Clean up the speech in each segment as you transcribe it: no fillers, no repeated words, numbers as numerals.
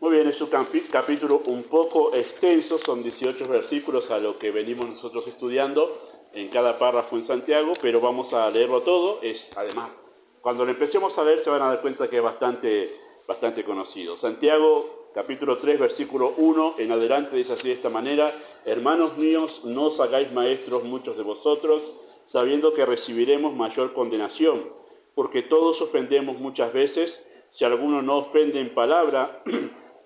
Muy bien, es un capítulo un poco extenso, son 18 versículos a lo que venimos nosotros estudiando en cada párrafo en Santiago, pero vamos a leerlo todo. Además, cuando lo empecemos a leer se van a dar cuenta que es bastante conocido. Santiago, capítulo 3, versículo 1 en adelante, dice así de esta manera: hermanos míos, no os hagáis maestros muchos de vosotros, sabiendo que recibiremos mayor condenación, porque todos ofendemos muchas veces. Si alguno no ofende en palabra,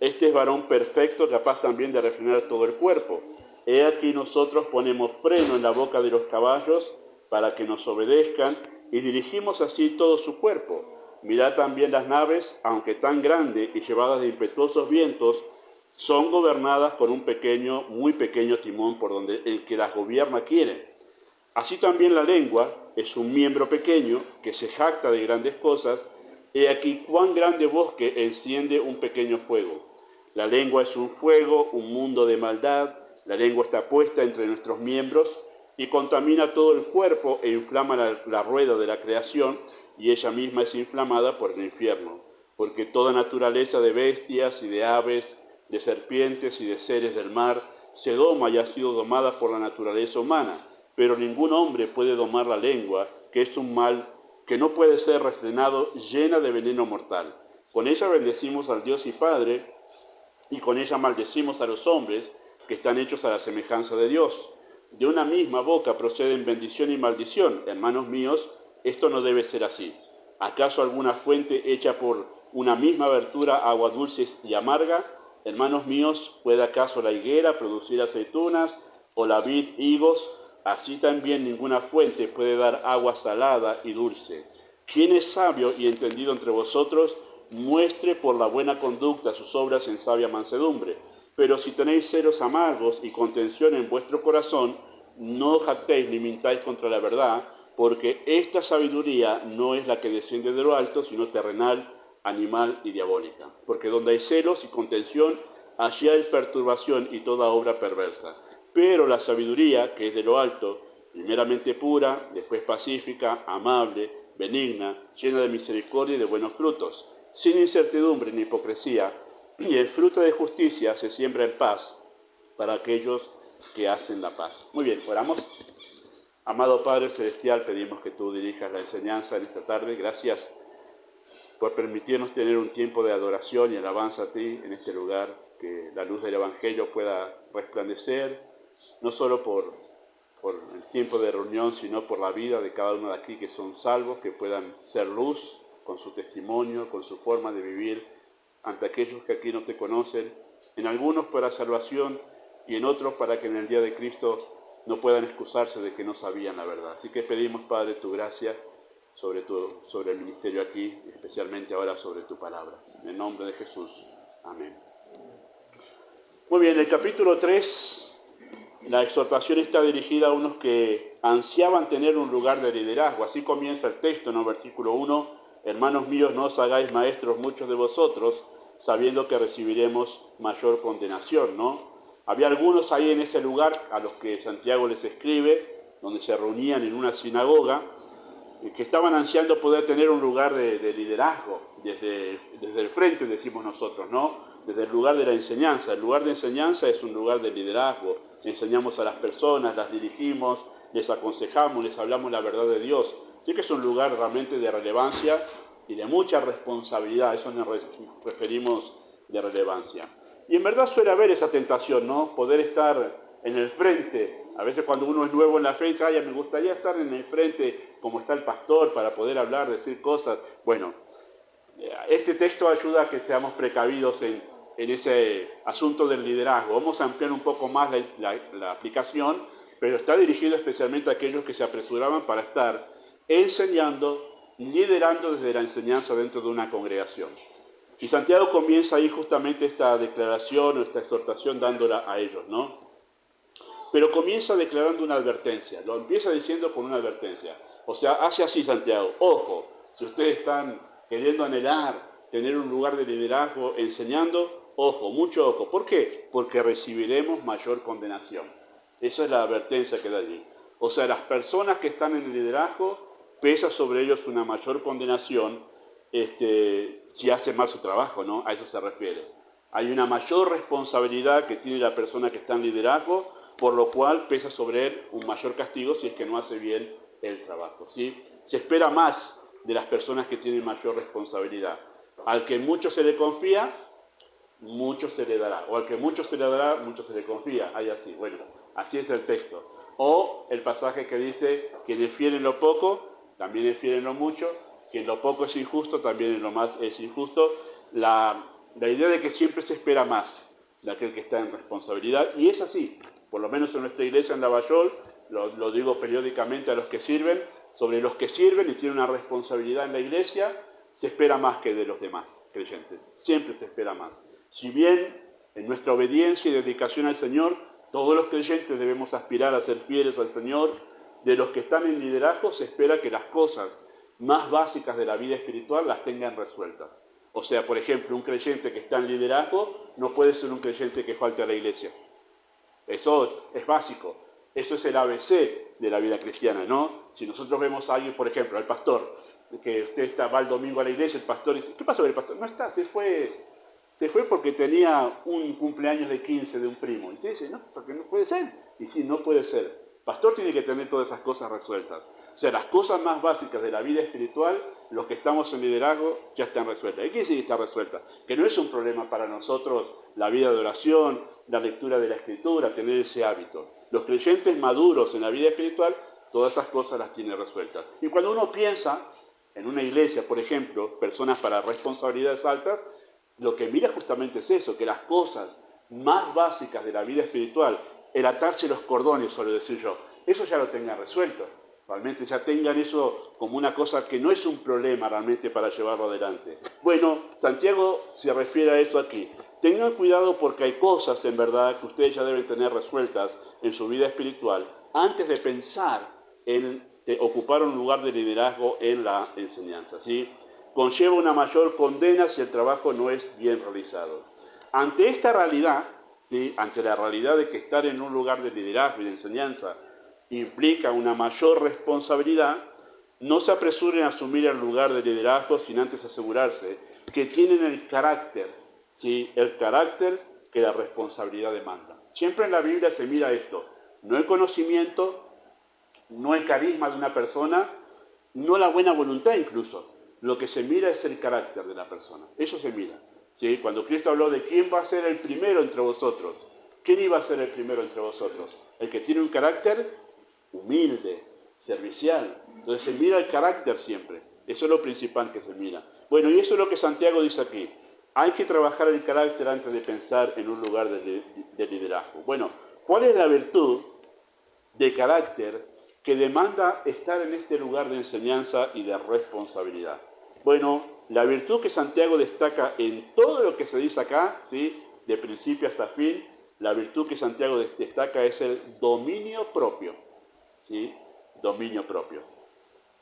este es varón perfecto, capaz también de refrenar todo el cuerpo. He aquí nosotros ponemos freno en la boca de los caballos para que nos obedezcan y dirigimos así todo su cuerpo. Mirad también las naves, aunque tan grandes y llevadas de impetuosos vientos, son gobernadas por un pequeño, muy pequeño timón por donde el que las gobierna quiere. Así también la lengua es un miembro pequeño que se jacta de grandes cosas. He aquí cuán grande bosque enciende un pequeño fuego. La lengua es un fuego, un mundo de maldad. La lengua está puesta entre nuestros miembros y contamina todo el cuerpo e inflama la rueda de la creación, y ella misma es inflamada por el infierno. Porque toda naturaleza de bestias y de aves, de serpientes y de seres del mar, se doma y ha sido domada por la naturaleza humana. Pero ningún hombre puede domar la lengua, que es un mal que no puede ser refrenado, llena de veneno mortal. Con ella bendecimos al Dios y Padre, y con ella maldecimos a los hombres, que están hechos a la semejanza de Dios. De una misma boca proceden bendición y maldición. Hermanos míos, esto no debe ser así. ¿Acaso alguna fuente hecha por una misma abertura agua dulce y amarga? Hermanos míos, ¿puede acaso la higuera producir aceitunas o la vid higos? Así también ninguna fuente puede dar agua salada y dulce. ¿Quién es sabio y entendido entre vosotros? Muestre por la buena conducta sus obras en sabia mansedumbre. Pero si tenéis celos amargos y contención en vuestro corazón, no jactéis ni mintáis contra la verdad, porque esta sabiduría no es la que desciende de lo alto, sino terrenal, animal y diabólica. Porque donde hay celos y contención, allí hay perturbación y toda obra perversa. Pero la sabiduría, que es de lo alto, primeramente pura, después pacífica, amable, benigna, llena de misericordia y de buenos frutos, sin incertidumbre ni hipocresía, y el fruto de justicia se siembra en paz para aquellos que hacen la paz. Muy bien, oramos. Amado Padre Celestial, pedimos que tú dirijas la enseñanza en esta tarde. Gracias por permitirnos tener un tiempo de adoración y alabanza a ti en este lugar, que la luz del Evangelio pueda resplandecer, no solo por el tiempo de reunión, sino por la vida de cada uno de aquí que son salvos, que puedan ser luz con su testimonio, con su forma de vivir ante aquellos que aquí no te conocen, en algunos para salvación y en otros para que en el día de Cristo no puedan excusarse de que no sabían la verdad. Así que pedimos, Padre, tu gracia sobre el ministerio aquí, especialmente ahora sobre tu palabra. En el nombre de Jesús. Amén. Muy bien, el capítulo 3, la exhortación está dirigida a unos que ansiaban tener un lugar de liderazgo. Así comienza el texto, ¿no? Versículo 1, hermanos míos, no os hagáis maestros muchos de vosotros, sabiendo que recibiremos mayor condenación, ¿no? Había algunos ahí en ese lugar a los que Santiago les escribe, donde se reunían en una sinagoga, que estaban ansiando poder tener un lugar de liderazgo, desde el frente, decimos nosotros, ¿no? Desde el lugar de la enseñanza. El lugar de enseñanza es un lugar de liderazgo. Enseñamos a las personas, las dirigimos, les aconsejamos, les hablamos la verdad de Dios. Así que es un lugar realmente de relevancia y de mucha responsabilidad. A eso nos referimos de relevancia. Y en verdad suele haber esa tentación, ¿no? Poder estar en el frente. A veces cuando uno es nuevo en la fe, dice, ay, me gustaría estar en el frente como está el pastor para poder hablar, decir cosas. Bueno, este texto ayuda a que seamos precavidos en ese asunto del liderazgo. Vamos a ampliar un poco más la aplicación, pero está dirigido especialmente a aquellos que se apresuraban para estar enseñando, liderando desde la enseñanza dentro de una congregación. Y Santiago comienza ahí justamente esta declaración o esta exhortación dándola a ellos, ¿no? Pero comienza declarando una advertencia, lo empieza diciendo con una advertencia. O sea, hace así Santiago: ojo, si ustedes están queriendo anhelar tener un lugar de liderazgo enseñando, ojo, mucho ojo. ¿Por qué? Porque recibiremos mayor condenación. Esa es la advertencia que da allí. O sea, las personas que están en el liderazgo, pesa sobre ellos una mayor condenación si hacen mal su trabajo, ¿no? A eso se refiere. Hay una mayor responsabilidad que tiene la persona que está en liderazgo, por lo cual pesa sobre él un mayor castigo si es que no hace bien el trabajo, ¿sí? Se espera más de las personas que tienen mayor responsabilidad. Al que mucho se le confía, mucho se le dará. O al que mucho se le dará, mucho se le confía. Hay así, bueno, así es el texto. O el pasaje que dice, quien es fiel en lo poco, también es fiel en lo mucho. Quien en lo poco es injusto, también en lo más es injusto. La idea de que siempre se espera más de aquel que está en responsabilidad. Y es así, por lo menos en nuestra iglesia en Lavallol, lo digo periódicamente a los que sirven, sobre los que sirven y tienen una responsabilidad en la iglesia, se espera más que de los demás creyentes. Siempre se espera más. Si bien en nuestra obediencia y dedicación al Señor, todos los creyentes debemos aspirar a ser fieles al Señor, de los que están en liderazgo se espera que las cosas más básicas de la vida espiritual las tengan resueltas. O sea, por ejemplo, un creyente que está en liderazgo no puede ser un creyente que falte a la iglesia. Eso es básico. Eso es el ABC de la vida cristiana, ¿no? Si nosotros vemos a alguien, por ejemplo, al pastor, que usted va el domingo a la iglesia, el pastor dice, ¿qué pasó con el pastor? No está, se fue porque tenía un cumpleaños de 15 de un primo. Y usted dice, no, porque no puede ser. Y sí, no puede ser. El pastor tiene que tener todas esas cosas resueltas. O sea, las cosas más básicas de la vida espiritual, los que estamos en liderazgo, ya están resueltas. ¿Y qué quiere decir que está resuelta? Que no es un problema para nosotros la vida de oración, la lectura de la Escritura, tener ese hábito. Los creyentes maduros en la vida espiritual, todas esas cosas las tienen resueltas. Y cuando uno piensa en una iglesia, por ejemplo, personas para responsabilidades altas, lo que mira justamente es eso, que las cosas más básicas de la vida espiritual, el atarse los cordones, suelo decir yo, eso ya lo tengan resuelto. Realmente ya tengan eso como una cosa que no es un problema realmente para llevarlo adelante. Bueno, Santiago se refiere a eso aquí. Tengan cuidado porque hay cosas en verdad que ustedes ya deben tener resueltas en su vida espiritual antes de pensar en ocupar un lugar de liderazgo en la enseñanza, ¿sí? Conlleva una mayor condena si el trabajo no es bien realizado. Ante esta realidad, ¿sí? Ante la realidad de que estar en un lugar de liderazgo y de enseñanza implica una mayor responsabilidad, no se apresuren a asumir el lugar de liderazgo sin antes asegurarse que tienen el carácter, ¿sí? El carácter que la responsabilidad demanda. Siempre en la Biblia se mira esto, no el conocimiento, no el carisma de una persona, no la buena voluntad incluso. Lo que se mira es el carácter de la persona. Eso se mira. ¿Sí? Cuando Cristo habló de quién va a ser el primero entre vosotros, ¿quién iba a ser el primero entre vosotros? El que tiene un carácter humilde, servicial. Entonces se mira el carácter siempre. Eso es lo principal que se mira. Bueno, y eso es lo que Santiago dice aquí. Hay que trabajar el carácter antes de pensar en un lugar de liderazgo. Bueno, ¿cuál es la virtud de carácter que demanda estar en este lugar de enseñanza y de responsabilidad? Bueno, la virtud que Santiago destaca en todo lo que se dice acá, ¿sí? De principio hasta fin, la virtud que Santiago destaca es el dominio propio, ¿sí? Dominio propio.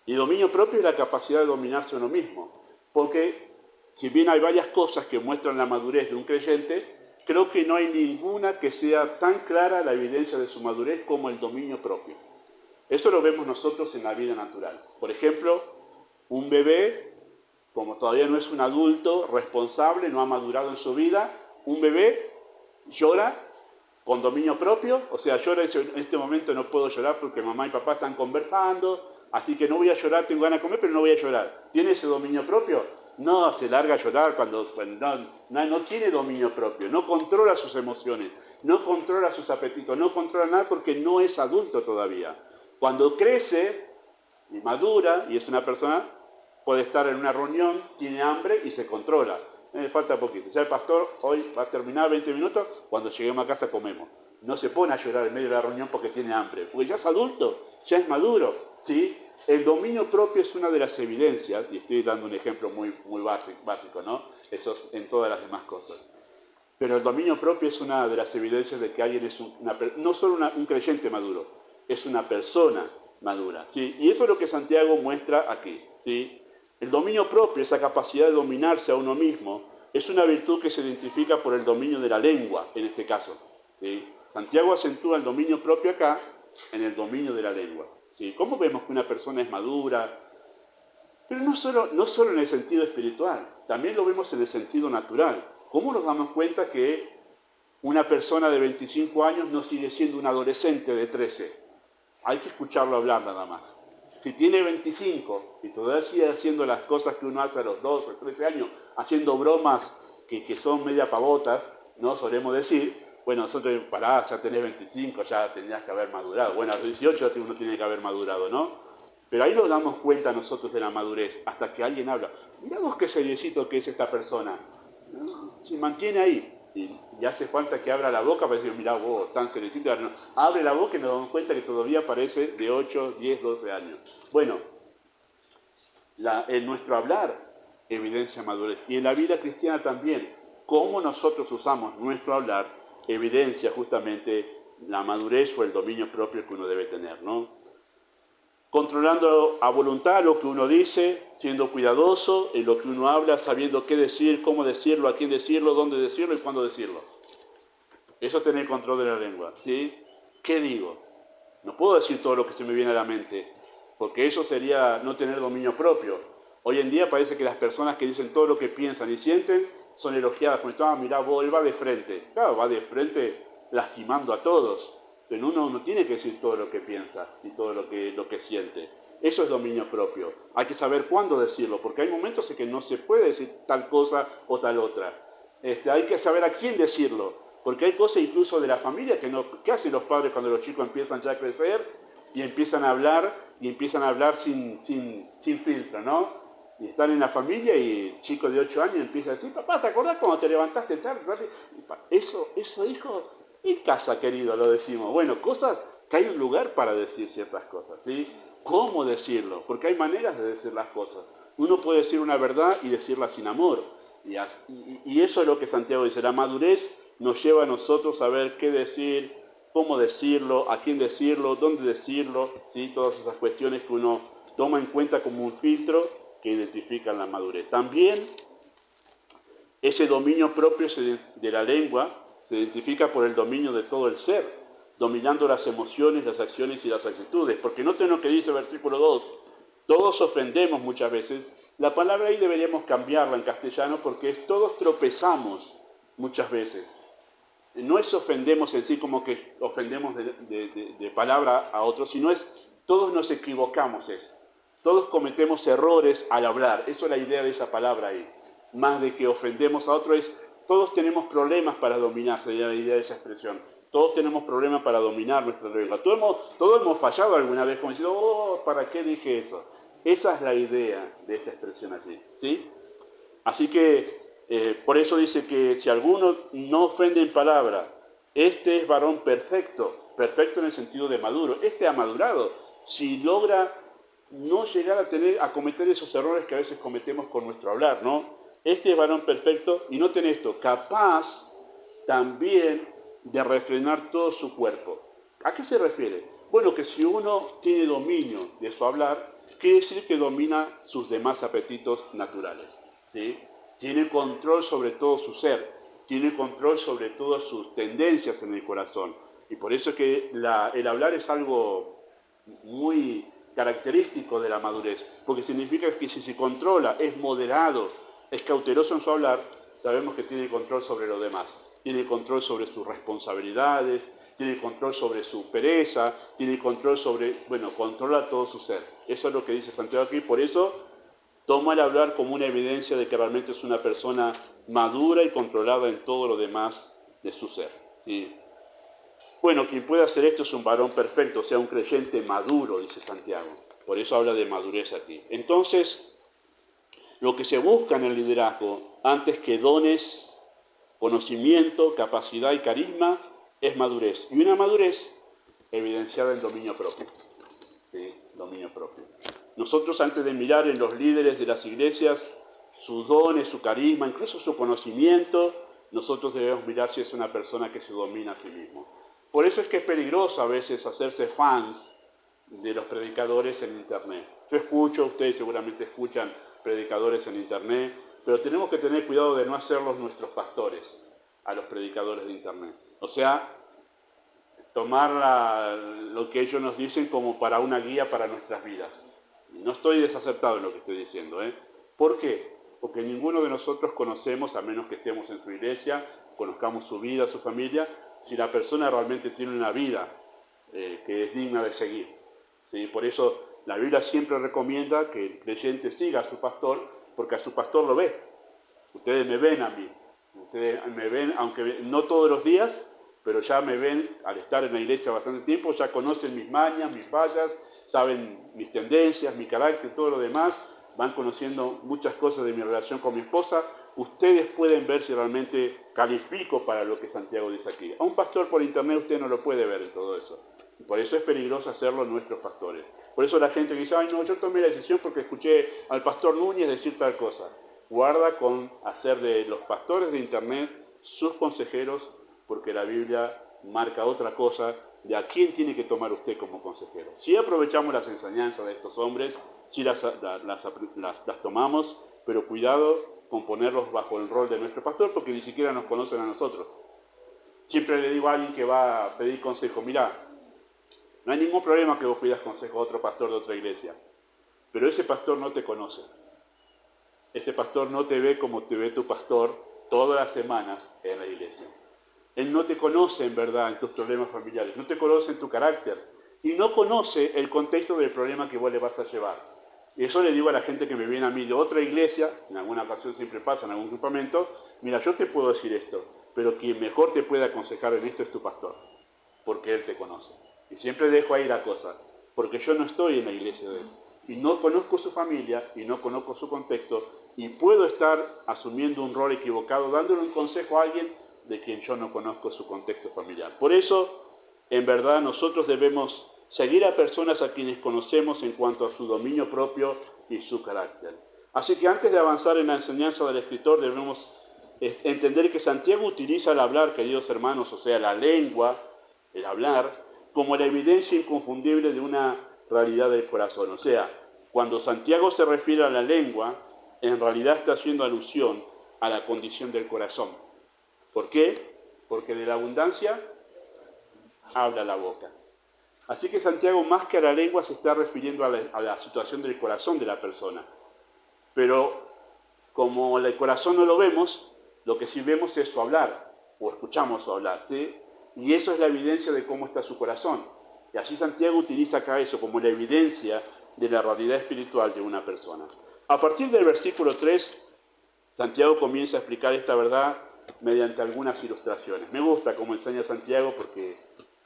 Y dominio propio es la capacidad de dominarse uno mismo, porque si bien hay varias cosas que muestran la madurez de un creyente, creo que no hay ninguna que sea tan clara la evidencia de su madurez como el dominio propio. Eso lo vemos nosotros en la vida natural. Por ejemplo, un bebé, como todavía no es un adulto responsable, no ha madurado en su vida, un bebé llora con dominio propio, o sea, llora y dice, en este momento no puedo llorar porque mamá y papá están conversando, así que no voy a llorar, tengo ganas de comer, pero no voy a llorar. ¿Tiene ese dominio propio? No, se larga a llorar cuando no tiene dominio propio, no controla sus emociones, no controla sus apetitos, no controla nada porque no es adulto todavía. Cuando crece y madura y es una persona, puede estar en una reunión, tiene hambre y se controla. Me falta poquito. Ya el pastor hoy va a terminar 20 minutos, cuando lleguemos a casa comemos. No se pone a llorar en medio de la reunión porque tiene hambre, porque ya es adulto, ya es maduro, ¿sí? El dominio propio es una de las evidencias, y estoy dando un ejemplo muy básico, ¿no? Eso es en todas las demás cosas. Pero el dominio propio es una de las evidencias de que alguien es no solo un creyente maduro, es una persona madura, ¿sí? Y eso es lo que Santiago muestra aquí, ¿sí? El dominio propio, esa capacidad de dominarse a uno mismo, es una virtud que se identifica por el dominio de la lengua, en este caso, ¿sí? Santiago acentúa el dominio propio acá en el dominio de la lengua, ¿sí? ¿Cómo vemos que una persona es madura? Pero no solo en el sentido espiritual, también lo vemos en el sentido natural. ¿Cómo nos damos cuenta que una persona de 25 años no sigue siendo un adolescente de 13? Hay que escucharlo hablar nada más. Si tiene 25 y todavía sigue haciendo las cosas que uno hace a los 12, 13 años, haciendo bromas que son media pavotas, ¿no? Solemos decir, bueno, nosotros, pará, ya tenés 25, ya tenías que haber madurado. Bueno, a los 18 uno tiene que haber madurado, ¿no? Pero ahí nos damos cuenta nosotros de la madurez, hasta que alguien habla. Mirá vos qué seriecito que es esta persona. ¿No? Se mantiene ahí. Y hace falta que abra la boca para decir, mirá vos, tan seriecito. No. Abre la boca y nos damos cuenta que todavía parece de 8, 10, 12 años. Bueno, en nuestro hablar evidencia madurez. Y en la vida cristiana también, cómo nosotros usamos nuestro hablar evidencia justamente la madurez o el dominio propio que uno debe tener, ¿no? Controlando a voluntad lo que uno dice, siendo cuidadoso en lo que uno habla, sabiendo qué decir, cómo decirlo, a quién decirlo, dónde decirlo y cuándo decirlo. Eso es tener control de la lengua, ¿sí? ¿Qué digo? No puedo decir todo lo que se me viene a la mente, porque eso sería no tener dominio propio. Hoy en día parece que las personas que dicen todo lo que piensan y sienten son elogiadas, como estaban, mirá, vos, él va de frente. Claro, va de frente lastimando a todos, pero uno no tiene que decir todo lo que piensa y todo lo que siente. Eso es dominio propio. Hay que saber cuándo decirlo, porque hay momentos en que no se puede decir tal cosa o tal otra. Hay que saber a quién decirlo, porque hay cosas incluso de la familia que no. ¿Qué hacen los padres cuando los chicos empiezan ya a crecer y empiezan a hablar sin filtro, ¿no? Y están en la familia y el chico de 8 años empieza a decir, papá, ¿te acordás cuando te levantaste tarde? Eso, hijo, en casa, querido, lo decimos. Bueno, cosas que hay un lugar para decir ciertas cosas, ¿sí? ¿Cómo decirlo? Porque hay maneras de decir las cosas. Uno puede decir una verdad y decirla sin amor. Y eso es lo que Santiago dice. La madurez nos lleva a nosotros a ver qué decir, cómo decirlo, a quién decirlo, dónde decirlo, ¿sí? Todas esas cuestiones que uno toma en cuenta como un filtro que identifican la madurez. También ese dominio propio de la lengua se identifica por el dominio de todo el ser, dominando las emociones, las acciones y las actitudes. Porque noten lo que dice el versículo 2, todos ofendemos muchas veces. La palabra ahí deberíamos cambiarla en castellano porque es todos tropezamos muchas veces. No es ofendemos en sí como que ofendemos de palabra a otros, sino es todos nos equivocamos, todos cometemos errores al hablar. Eso es la idea de esa palabra ahí. Más de que ofendemos a otro es, todos tenemos problemas para dominar, sería la idea de esa expresión. Todos tenemos problemas para dominar nuestra lengua. Todos hemos fallado alguna vez, como diciendo, oh, ¿para qué dije eso? Esa es la idea de esa expresión allí, ¿sí? Así que, por eso dice que si alguno no ofende en palabra, este es varón perfecto, perfecto en el sentido de maduro. Este ha madurado. Si logra no llegar a cometer esos errores que a veces cometemos con nuestro hablar, ¿no? Este es varón perfecto, y noten esto, capaz también de refrenar todo su cuerpo. ¿A qué se refiere? Bueno, que si uno tiene dominio de su hablar, quiere decir que domina sus demás apetitos naturales, ¿sí? Tiene control sobre todo su ser, tiene control sobre todas sus tendencias en el corazón. Y por eso es que el hablar es algo muy característico de la madurez, porque significa que si se controla, es moderado, es cauteloso en su hablar, sabemos que tiene control sobre lo demás, tiene control sobre sus responsabilidades, tiene control sobre su pereza, tiene control sobre, bueno, controla todo su ser. Eso es lo que dice Santiago aquí, por eso toma el hablar como una evidencia de que realmente es una persona madura y controlada en todo lo demás de su ser, ¿sí? Bueno, quien puede hacer esto es un varón perfecto, o sea, un creyente maduro, dice Santiago. Por eso habla de madurez aquí. Entonces, lo que se busca en el liderazgo, antes que dones, conocimiento, capacidad y carisma, es madurez. Y una madurez evidenciada en dominio propio. ¿Sí? Dominio propio. Nosotros, antes de mirar en los líderes de las iglesias sus dones, su carisma, incluso su conocimiento, nosotros debemos mirar si es una persona que se domina a sí mismo. Por eso es que es peligroso a veces hacerse fans de los predicadores en internet. Yo escucho, ustedes seguramente escuchan predicadores en internet, pero tenemos que tener cuidado de no hacerlos nuestros pastores a los predicadores de internet. O sea, tomar lo que ellos nos dicen como para una guía para nuestras vidas. No estoy desacertado en lo que estoy diciendo, ¿eh? ¿Por qué? porque ninguno de nosotros conocemos, a menos que estemos en su iglesia, conozcamos su vida, su familia, si la persona realmente tiene una vida que es digna de seguir. ¿Sí? Por eso la Biblia siempre recomienda que el creyente siga a su pastor, porque a su pastor lo ve. Ustedes me ven a mí, ustedes me ven, aunque no todos los días, pero ya me ven al estar en la iglesia bastante tiempo, ya conocen mis mañas, mis fallas, saben mis tendencias, mi carácter, todo lo demás, van conociendo muchas cosas de mi relación con mi esposa. Ustedes pueden ver si realmente califico para lo que Santiago dice aquí. A un pastor por internet usted no lo puede ver en todo eso. Y por eso es peligroso hacerlo nuestros pastores. Por eso la gente que dice, ay no, yo tomé la decisión porque escuché al pastor Núñez decir tal cosa. Guarda con hacer de los pastores de internet sus consejeros, porque la Biblia marca otra cosa de a quién tiene que tomar usted como consejero. Si aprovechamos las enseñanzas de estos hombres, si las tomamos, pero cuidado con ponerlos bajo el rol de nuestro pastor, porque ni siquiera nos conocen a nosotros. Siempre le digo a alguien que va a pedir consejo, mira, no hay ningún problema que vos pidas consejo a otro pastor de otra iglesia, pero ese pastor no te conoce. Ese pastor no te ve como te ve tu pastor todas las semanas en la iglesia. Él no te conoce en verdad en tus problemas familiares, no te conoce en tu carácter y no conoce el contexto del problema que vos le vas a llevar. Y eso le digo a la gente que me viene a mí de otra iglesia, en alguna ocasión siempre pasa en algún campamento, mira, yo te puedo decir esto, pero quien mejor te puede aconsejar en esto es tu pastor, porque él te conoce. Y siempre dejo ahí la cosa, porque yo no estoy en la iglesia de él, y no conozco su familia, y no conozco su contexto, y puedo estar asumiendo un rol equivocado, dándole un consejo a alguien de quien yo no conozco su contexto familiar. Por eso, en verdad, nosotros debemos seguir a personas a quienes conocemos en cuanto a su dominio propio y su carácter. Así que antes de avanzar en la enseñanza del escritor, debemos entender que Santiago utiliza el hablar, queridos hermanos, o sea, la lengua, el hablar, como la evidencia inconfundible de una realidad del corazón. O sea, cuando Santiago se refiere a la lengua, en realidad está haciendo alusión a la condición del corazón. ¿Por qué? Porque de la abundancia habla la boca. Así que Santiago, más que a la lengua, se está refiriendo a la situación del corazón de la persona. Pero como el corazón no lo vemos, lo que sí vemos es su hablar, o escuchamos su hablar, ¿sí? Y eso es la evidencia de cómo está su corazón. Y así Santiago utiliza acá eso como la evidencia de la realidad espiritual de una persona. A partir del versículo 3, Santiago comienza a explicar esta verdad mediante algunas ilustraciones. Me gusta cómo enseña Santiago porque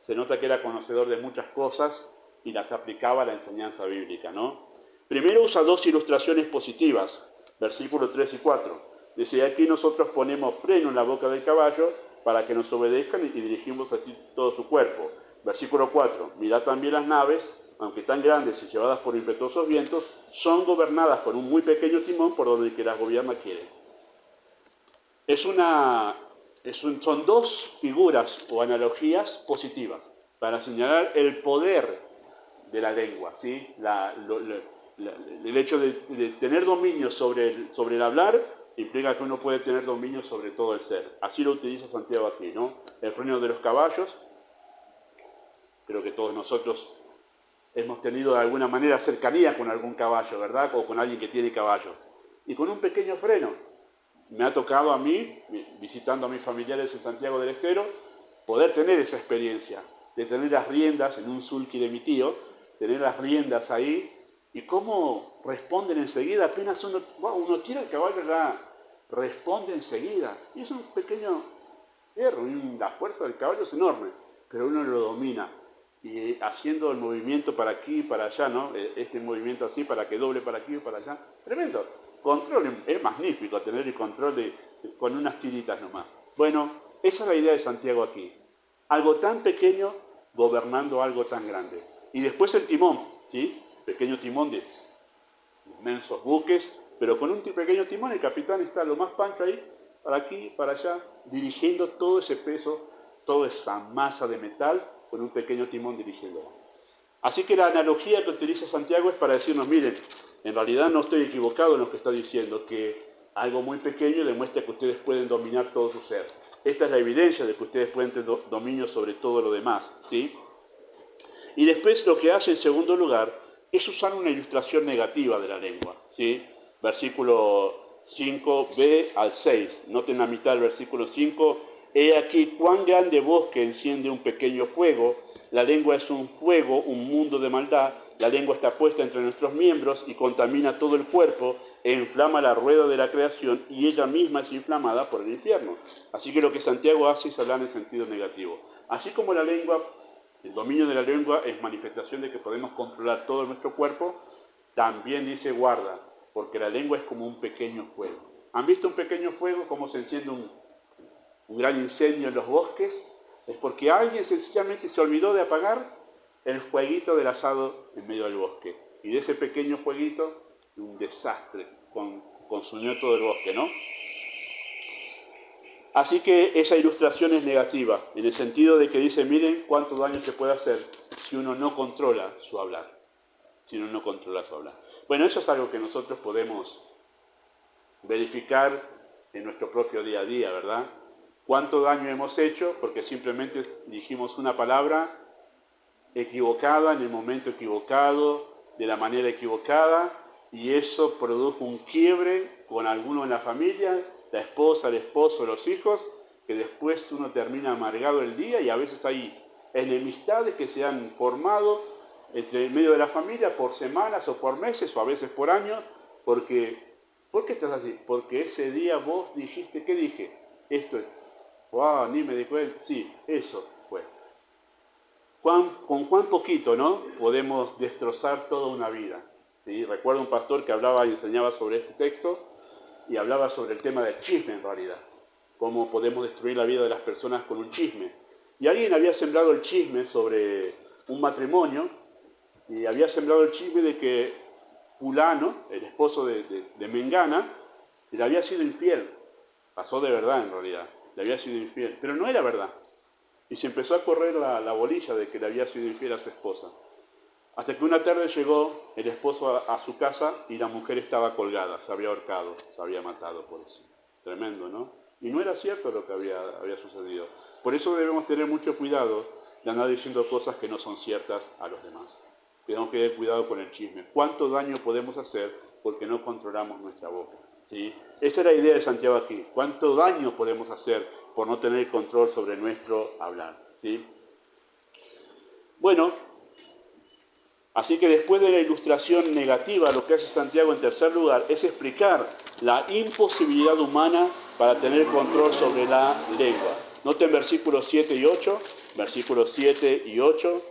se nota que era conocedor de muchas cosas y las aplicaba a la enseñanza bíblica, ¿no? Primero usa dos ilustraciones positivas, versículos 3 y 4. Dice, aquí nosotros ponemos freno en la boca del caballo para que nos obedezcan y dirigimos así todo su cuerpo. Versículo 4, mirad también las naves, aunque tan grandes y llevadas por impetuosos vientos, son gobernadas por un muy pequeño timón por donde el que las gobierna quiere. Son dos figuras o analogías positivas para señalar el poder de la lengua, ¿sí? El hecho de tener dominio sobre el hablar implica que uno puede tener dominio sobre todo el ser. Así lo utiliza Santiago aquí, ¿no? El freno de los caballos, creo que todos nosotros hemos tenido de alguna manera cercanía con algún caballo, ¿verdad? O con alguien que tiene caballos. Y con un pequeño freno. Me ha tocado a mí, visitando a mis familiares en Santiago del Estero, poder tener esa experiencia, de tener las riendas en un sulky de mi tío, tener las riendas ahí, y cómo responden enseguida, apenas uno tira el caballo, ya responde enseguida. Y es un pequeño hierro, y la fuerza del caballo es enorme, pero uno lo domina. Y haciendo el movimiento para aquí y para allá, ¿no? Este movimiento así, para que doble para aquí y para allá. Tremendo. Control, es magnífico tener el control con unas tiritas nomás. Bueno, esa es la idea de Santiago aquí. Algo tan pequeño gobernando algo tan grande. Y después el timón, ¿sí? Pequeño timón de inmensos buques, pero con un pequeño timón el capitán está lo más pancho ahí, para aquí, para allá, dirigiendo todo ese peso, toda esa masa de metal, con un pequeño timón dirigiéndolo. Así que la analogía que utiliza Santiago es para decirnos, miren, en realidad no estoy equivocado en lo que está diciendo, que algo muy pequeño demuestra que ustedes pueden dominar todo su ser. Esta es la evidencia de que ustedes pueden tener dominio sobre todo lo demás, ¿sí? Y después lo que hace en segundo lugar es usar una ilustración negativa de la lengua, ¿sí? Versículo 5b al 6. Noten la mitad del versículo 5. He aquí cuán grande bosque enciende un pequeño fuego. La lengua es un fuego, un mundo de maldad. La lengua está puesta entre nuestros miembros y contamina todo el cuerpo e inflama la rueda de la creación y ella misma es inflamada por el infierno. Así que lo que Santiago hace es hablar en sentido negativo. Así como la lengua, el dominio de la lengua es manifestación de que podemos controlar todo nuestro cuerpo, también dice guarda, porque la lengua es como un pequeño fuego. ¿Han visto un pequeño fuego como se enciende un gran incendio en los bosques? Es porque alguien sencillamente se olvidó de apagar el fueguito del asado en medio del bosque. Y de ese pequeño fueguito, un desastre, consumió todo el bosque, ¿no? Así que esa ilustración es negativa, en el sentido de que dice, miren cuánto daño se puede hacer si uno no controla su hablar. Si uno no controla su hablar. Bueno, eso es algo que nosotros podemos verificar en nuestro propio día a día, ¿verdad? ¿Cuánto daño hemos hecho? Porque simplemente dijimos una palabra equivocada, en el momento equivocado, de la manera equivocada, y eso produjo un quiebre con alguno en la familia, la esposa, el esposo, los hijos, que después uno termina amargado el día y a veces hay enemistades que se han formado entre el medio de la familia por semanas o por meses o a veces por años, porque ¿por qué estás así? Porque ese día vos dijiste, ¿qué dije? Esto es, wow, ni me dijo él, sí, eso fue. Con cuán poquito, ¿no? Podemos destrozar toda una vida. ¿Sí? Recuerdo un pastor que hablaba y enseñaba sobre este texto y hablaba sobre el tema del chisme en realidad. Cómo podemos destruir la vida de las personas con un chisme. Y alguien había sembrado el chisme sobre un matrimonio y había sembrado el chisme de que fulano, el esposo de Mengana, le había sido infiel. Pasó de verdad en realidad, le había sido infiel, pero no era verdad. Y se empezó a correr la bolilla de que le había sido infiel a su esposa. Hasta que una tarde llegó el esposo a su casa y la mujer estaba colgada, se había ahorcado, se había matado por eso. Tremendo, ¿no? Y no era cierto lo que había sucedido. Por eso debemos tener mucho cuidado de andar diciendo cosas que no son ciertas a los demás. Tenemos que tener cuidado con el chisme. ¿Cuánto daño podemos hacer porque no controlamos nuestra boca? ¿Sí? Esa es la idea de Santiago aquí. ¿Cuánto daño podemos hacer por no tener control sobre nuestro hablar? ¿Sí? Bueno, así que después de la ilustración negativa, lo que hace Santiago en tercer lugar es explicar la imposibilidad humana para tener control sobre la lengua. Noten versículos 7 y 8, versículos 7 y 8,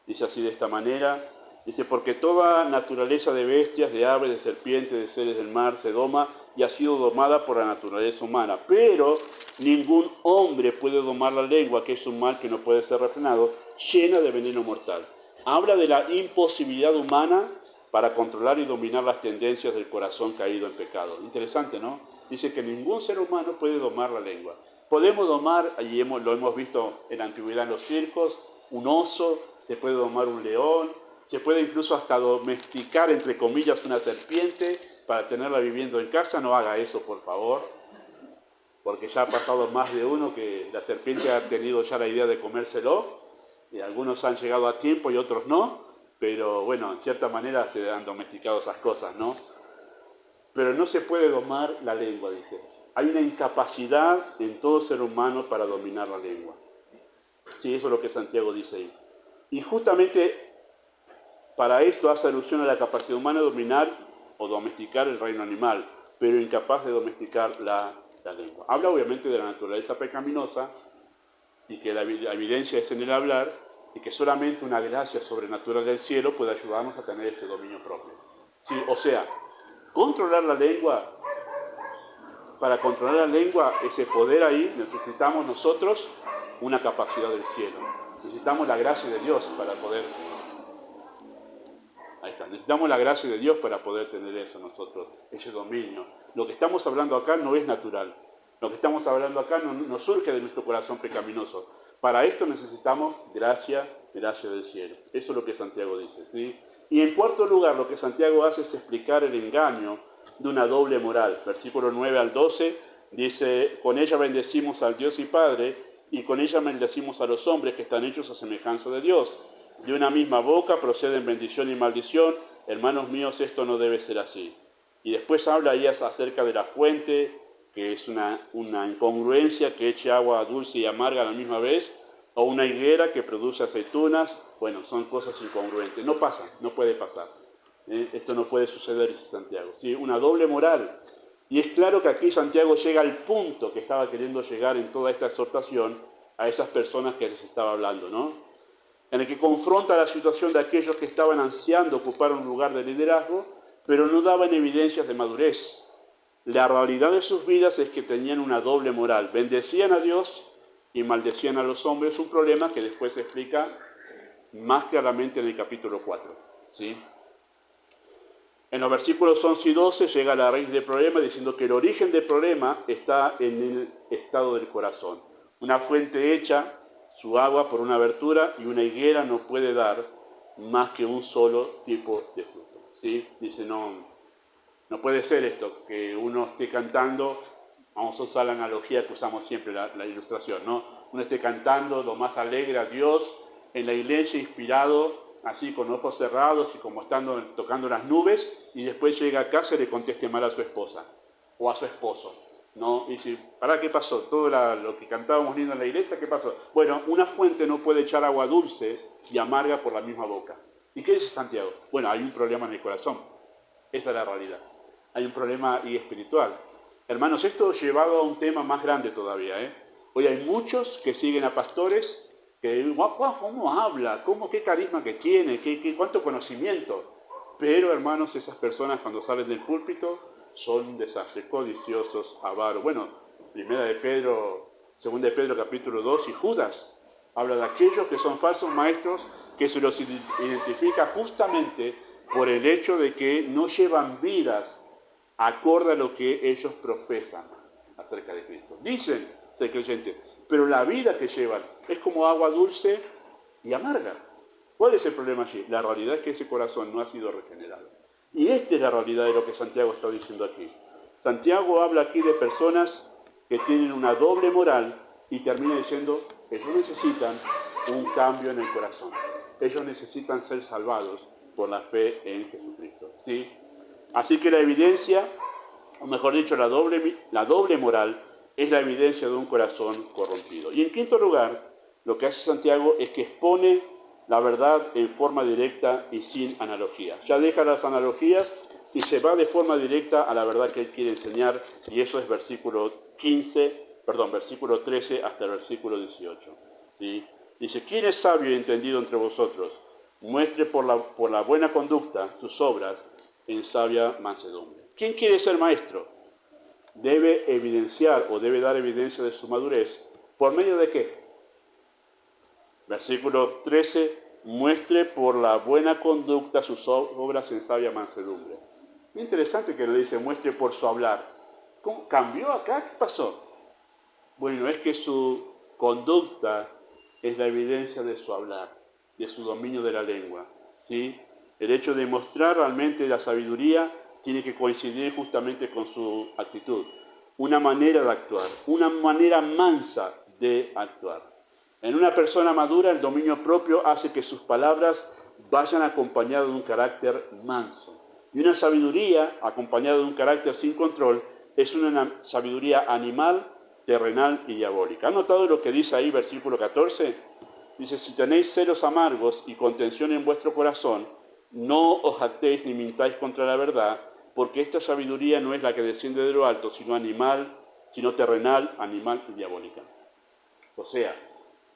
dice así de esta manera, dice, porque toda naturaleza de bestias, de aves, de serpientes, de seres del mar se doma y ha sido domada por la naturaleza humana, pero ningún hombre puede domar la lengua, que es un mal que no puede ser refrenado, llena de veneno mortal. Habla de la imposibilidad humana para controlar y dominar las tendencias del corazón caído en pecado. Interesante, ¿no? Dice que ningún ser humano puede domar la lengua. Podemos domar, y lo hemos visto en la antigüedad en los circos, un oso, se puede domar un león, se puede incluso hasta domesticar, entre comillas, una serpiente para tenerla viviendo en casa. No haga eso, por favor, porque ya ha pasado más de uno que la serpiente ha tenido ya la idea de comérselo. Y algunos han llegado a tiempo y otros no, pero bueno, en cierta manera se han domesticado esas cosas, ¿no? Pero no se puede domar la lengua, dice. Hay una incapacidad en todo ser humano para dominar la lengua. Sí, eso es lo que Santiago dice ahí. Y justamente para esto hace alusión a la capacidad humana de dominar o domesticar el reino animal, pero incapaz de domesticar la lengua. Habla obviamente de la naturaleza pecaminosa, y que la evidencia es en el hablar, y que solamente una gracia sobrenatural del cielo puede ayudarnos a tener este dominio propio. Sí, o sea, controlar la lengua, para controlar la lengua, ese poder ahí, necesitamos nosotros una capacidad del cielo. Necesitamos la gracia de Dios para poder... Ahí está, necesitamos la gracia de Dios para poder tener eso nosotros, ese dominio. Lo que estamos hablando acá no es natural. Lo que estamos hablando acá no surge de nuestro corazón pecaminoso. Para esto necesitamos gracia del cielo. Eso es lo que Santiago dice, ¿sí? Y en cuarto lugar, lo que Santiago hace es explicar el engaño de una doble moral. Versículo 9 al 12 dice, con ella bendecimos al Dios y Padre, y con ella bendecimos a los hombres que están hechos a semejanza de Dios. De una misma boca proceden bendición y maldición. Hermanos míos, esto no debe ser así. Y después habla ahí acerca de la fuente, que es una incongruencia, que eche agua dulce y amarga a la misma vez, o una higuera que produce aceitunas. Bueno, son cosas incongruentes. No pasa, no puede pasar. Esto no puede suceder, dice Santiago. ¿Sí? Una doble moral. Y es claro que aquí Santiago llega al punto que estaba queriendo llegar en toda esta exhortación a esas personas que les estaba hablando, ¿no? En el que confronta la situación de aquellos que estaban ansiando ocupar un lugar de liderazgo, pero no daban evidencias de madurez. La realidad de sus vidas es que tenían una doble moral. Bendecían a Dios y maldecían a los hombres, un problema que después se explica más claramente en el capítulo 4. ¿Sí? En los versículos 11 y 12 llega a la raíz del problema diciendo que el origen del problema está en el estado del corazón. Una fuente echa su agua por una abertura y una higuera no puede dar más que un solo tipo de fruto. ¿Sí? Dice, no puede ser esto, que uno esté cantando, vamos a usar la analogía que usamos siempre, la ilustración, ¿no? Uno esté cantando lo más alegre a Dios en la iglesia, inspirado, así con ojos cerrados y como estando tocando las nubes, y después llega a casa y le conteste mal a su esposa o a su esposo, ¿no? Y dice, ¿para qué pasó? Todo lo que cantábamos lindo en la iglesia, ¿qué pasó? Bueno, una fuente no puede echar agua dulce y amarga por la misma boca. ¿Y qué dice Santiago? Bueno, hay un problema en el corazón. Esa es la realidad. Hay un problema ahí espiritual. Hermanos, esto llevado a un tema más grande todavía, ¿eh? Hoy hay muchos que siguen a pastores que, ¿cómo habla? ¿Qué carisma que tiene? ¿Cuánto conocimiento? Pero, hermanos, esas personas cuando salen del púlpito son un desastre, codiciosos, avaros. Bueno, segunda de Pedro capítulo 2 y Judas habla de aquellos que son falsos maestros que se los identifica justamente por el hecho de que no llevan vidas acorde a lo que ellos profesan acerca de Cristo. Dicen ser creyentes, pero la vida que llevan es como agua dulce y amarga. ¿Cuál es el problema allí? La realidad es que ese corazón no ha sido regenerado. Y esta es la realidad de lo que Santiago está diciendo aquí. Santiago habla aquí de personas que tienen una doble moral y termina diciendo que ellos necesitan un cambio en el corazón. Ellos necesitan ser salvados por la fe en Jesucristo. ¿Sí? Así que la evidencia, o mejor dicho, la doble moral, es la evidencia de un corazón corrompido. Y en quinto lugar, lo que hace Santiago es que expone la verdad en forma directa y sin analogías. Ya deja las analogías y se va de forma directa a la verdad que él quiere enseñar, y eso es versículo 13 hasta el versículo 18. ¿Sí? Dice, ¿quién es sabio y entendido entre vosotros? Muestre por la buena conducta sus obras en sabia mansedumbre. ¿Quién quiere ser maestro? Debe evidenciar o debe dar evidencia de su madurez. ¿Por medio de qué? Versículo 13, muestre por la buena conducta sus obras en sabia mansedumbre. Es interesante que le dice, muestre por su hablar. ¿Cómo cambió acá? ¿Qué pasó? Bueno, es que su conducta es la evidencia de su hablar, de su dominio de la lengua. ¿Sí? El hecho de mostrar realmente la sabiduría tiene que coincidir justamente con su actitud. Una manera de actuar, una manera mansa de actuar. En una persona madura, el dominio propio hace que sus palabras vayan acompañadas de un carácter manso. Y una sabiduría acompañada de un carácter sin control es una sabiduría animal, terrenal y diabólica. ¿Han notado lo que dice ahí, versículo 14? Dice, si tenéis celos amargos y contención en vuestro corazón, no os jactéis ni mintáis contra la verdad, porque esta sabiduría no es la que desciende de lo alto, sino terrenal, animal y diabólica. O sea,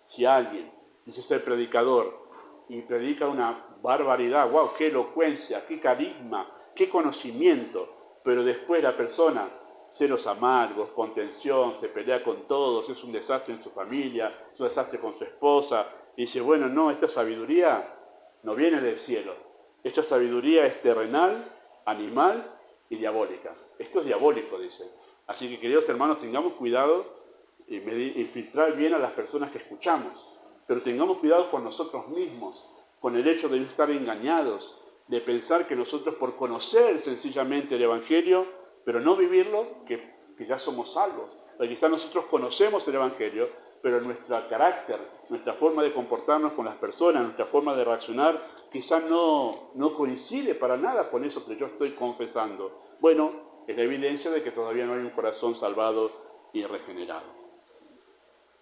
si alguien dice ser predicador y predica una barbaridad, wow, qué elocuencia, qué carisma, qué conocimiento, pero después la persona, celos amargos, contención, se pelea con todos, es un desastre en su familia, es un desastre con su esposa, y dice, bueno, no, esta sabiduría no viene del cielo, esta sabiduría es terrenal, animal y diabólica. Esto es diabólico, dice. Así que, queridos hermanos, tengamos cuidado y filtrar bien a las personas que escuchamos, pero tengamos cuidado con nosotros mismos, con el hecho de no estar engañados, de pensar que nosotros por conocer sencillamente el Evangelio, pero no vivirlo, que ya somos salvos. O quizás nosotros conocemos el Evangelio, pero nuestro carácter, nuestra forma de comportarnos con las personas, nuestra forma de reaccionar, quizás no coincide para nada con eso que yo estoy confesando. Bueno, es la evidencia de que todavía no hay un corazón salvado y regenerado.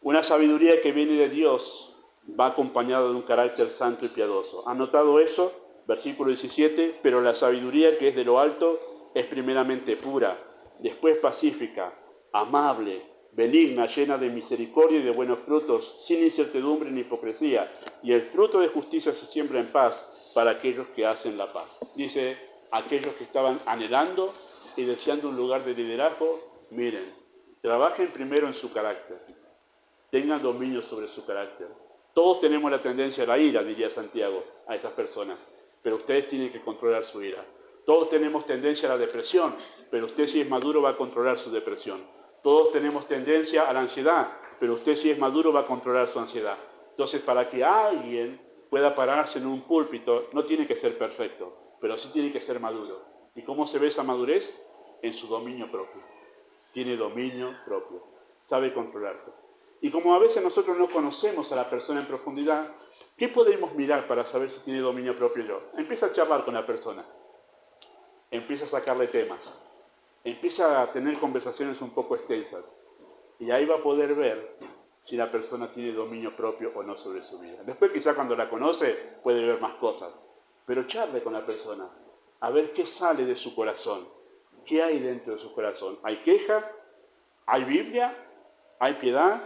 Una sabiduría que viene de Dios va acompañada de un carácter santo y piadoso. ¿Han notado eso? Versículo 17, pero la sabiduría que es de lo alto es primeramente pura, después pacífica, amable, benigna, llena de misericordia y de buenos frutos, sin incertidumbre ni hipocresía, y el fruto de justicia se siembra en paz para aquellos que hacen la paz. Dice, aquellos que estaban anhelando y deseando un lugar de liderazgo, miren, trabajen primero en su carácter, tengan dominio sobre su carácter. Todos tenemos la tendencia a la ira, diría Santiago, a esas personas, pero ustedes tienen que controlar su ira. Todos tenemos tendencia a la depresión, pero usted si es maduro va a controlar su depresión. Todos tenemos tendencia a la ansiedad, pero usted si es maduro va a controlar su ansiedad. Entonces, para que alguien pueda pararse en un púlpito, no tiene que ser perfecto, pero sí tiene que ser maduro. ¿Y cómo se ve esa madurez? En su dominio propio. Tiene dominio propio, sabe controlarse. Y como a veces nosotros no conocemos a la persona en profundidad, ¿qué podemos mirar para saber si tiene dominio propio yo? Empieza a charlar con la persona, empieza a sacarle temas, empieza a tener conversaciones un poco extensas, y ahí va a poder ver si la persona tiene dominio propio o no sobre su vida. Después quizá cuando la conoce puede ver más cosas, pero charle con la persona, a ver qué sale de su corazón, qué hay dentro de su corazón. ¿Hay queja? ¿Hay Biblia? ¿Hay piedad?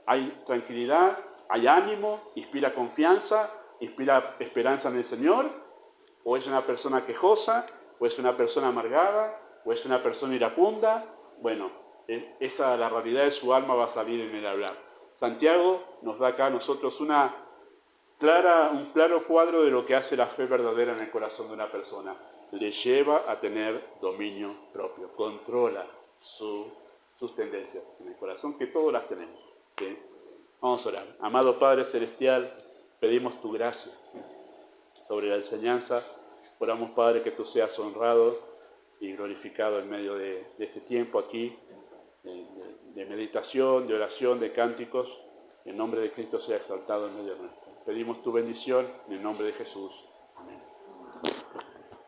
¿Hay tranquilidad? ¿Hay ánimo? ¿Inspira confianza? ¿Inspira esperanza en el Señor? ¿O es una persona quejosa? ¿O es una persona amargada? ¿O es una persona iracunda? Bueno, la realidad de su alma va a salir en el hablar. Santiago nos da acá a nosotros un claro cuadro de lo que hace la fe verdadera en el corazón de una persona. Le lleva a tener dominio propio, controla sus tendencias en el corazón, que todos las tenemos. ¿Sí? Vamos a orar. Amado Padre Celestial, pedimos tu gracia sobre la enseñanza. Oramos, Padre, que tú seas honrado y glorificado en medio de este tiempo aquí, de meditación, de oración, de cánticos. En nombre de Cristo sea exaltado en medio nuestro. Pedimos tu bendición en el nombre de Jesús. Amén.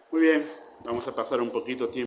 Muy bien, vamos a pasar un poquito tiempo.